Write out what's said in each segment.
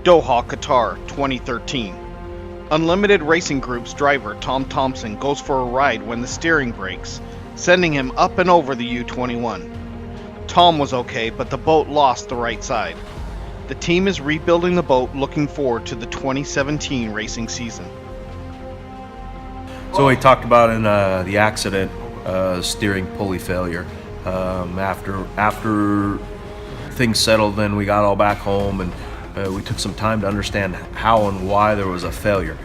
Doha, Qatar, 2013. Unlimited Racing Group's driver Tom Thompson goes for a ride when the steering breaks, sending him up and over the U-21. Tom was okay, but the boat lost the right side. The team is rebuilding the boat, looking forward to the 2017 racing season. So we talked about in the accident, steering pulley failure. After things settled, then we got all back home and we took some time to understand how and why there was a failure.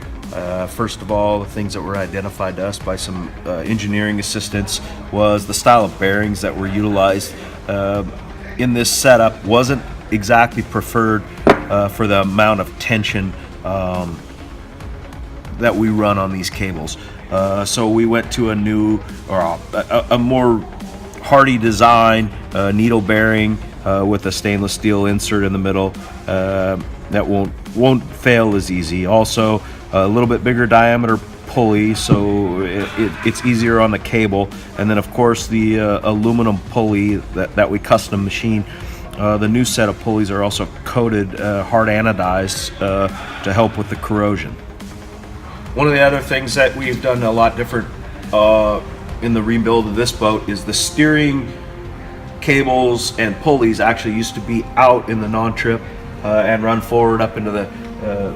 First of all, the things that were identified to us by some engineering assistants was the style of bearings that were utilized in this setup wasn't exactly preferred for the amount of tension that we run on these cables. So we went to a new or a more hardy design, needle bearing with a stainless steel insert in the middle that won't fail as easy. Also, a little bit bigger diameter pulley, so it's easier on the cable. And then, of course, the aluminum pulley that we custom machine. The new set of pulleys are also coated hard anodized to help with the corrosion. One of the other things that we've done a lot different in the rebuild of this boat is the steering cables and pulleys actually used to be out in the non-trip and run forward up into the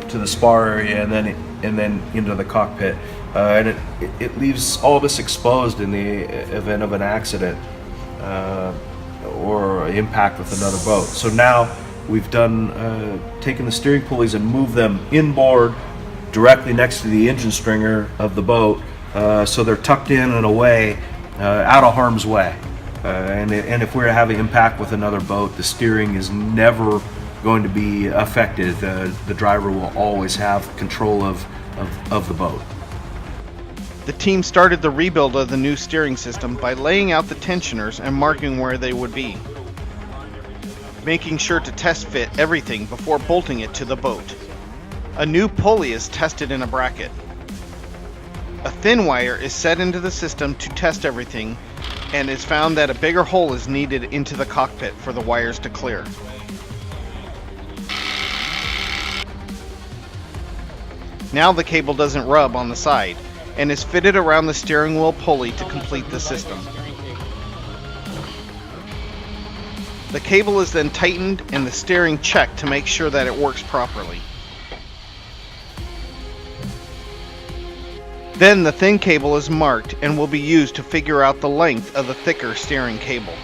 to the spar area and then into the cockpit, and it leaves all of us exposed in the event of an accident or impact with another boat. So now we've done taken the steering pulleys and moved them inboard directly next to the engine stringer of the boat, so they're tucked in and away, out of harm's way. And if we're having impact with another boat, the steering is never going to be affected. The driver will always have control of the boat. The team started the rebuild of the new steering system by laying out the tensioners and marking where they would be, making sure to test fit everything before bolting it to the boat. A new pulley is tested in a bracket. A thin wire is set into the system to test everything, and it's found that a bigger hole is needed into the cockpit for the wires to clear. Now the cable doesn't rub on the side and is fitted around the steering wheel pulley to complete the system. The cable is then tightened and the steering checked to make sure that it works properly. Then the thin cable is marked and will be used to figure out the length of the thicker steering cable.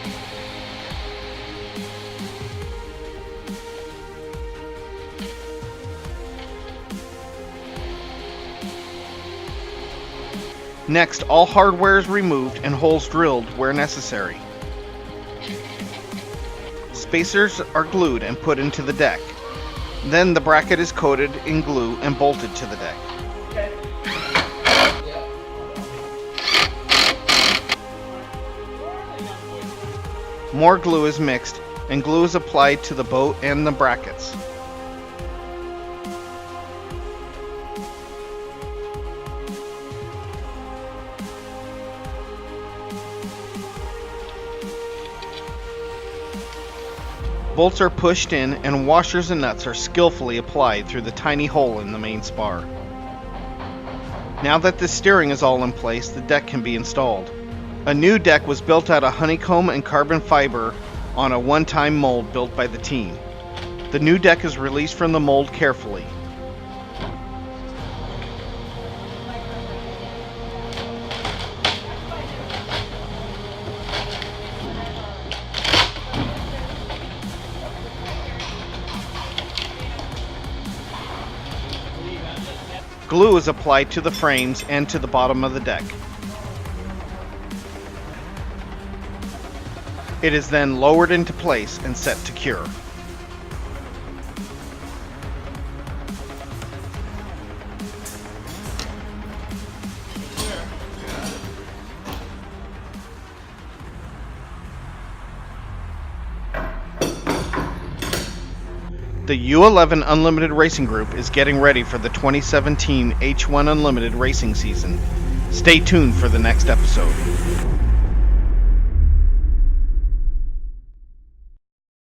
Next, all hardware is removed and holes drilled where necessary. Spacers are glued and put into the deck. Then the bracket is coated in glue and bolted to the deck. More glue is mixed and glue is applied to the boat and the brackets. Bolts are pushed in and washers and nuts are skillfully applied through the tiny hole in the main spar. Now that the steering is all in place, the deck can be installed. A new deck was built out of honeycomb and carbon fiber on a one-time mold built by the team. The new deck is released from the mold carefully. Glue is applied to the frames and to the bottom of the deck. It is then lowered into place and set to cure. The U-11 Unlimited Racing Group is getting ready for the 2017 H1 Unlimited racing season. Stay tuned for the next episode.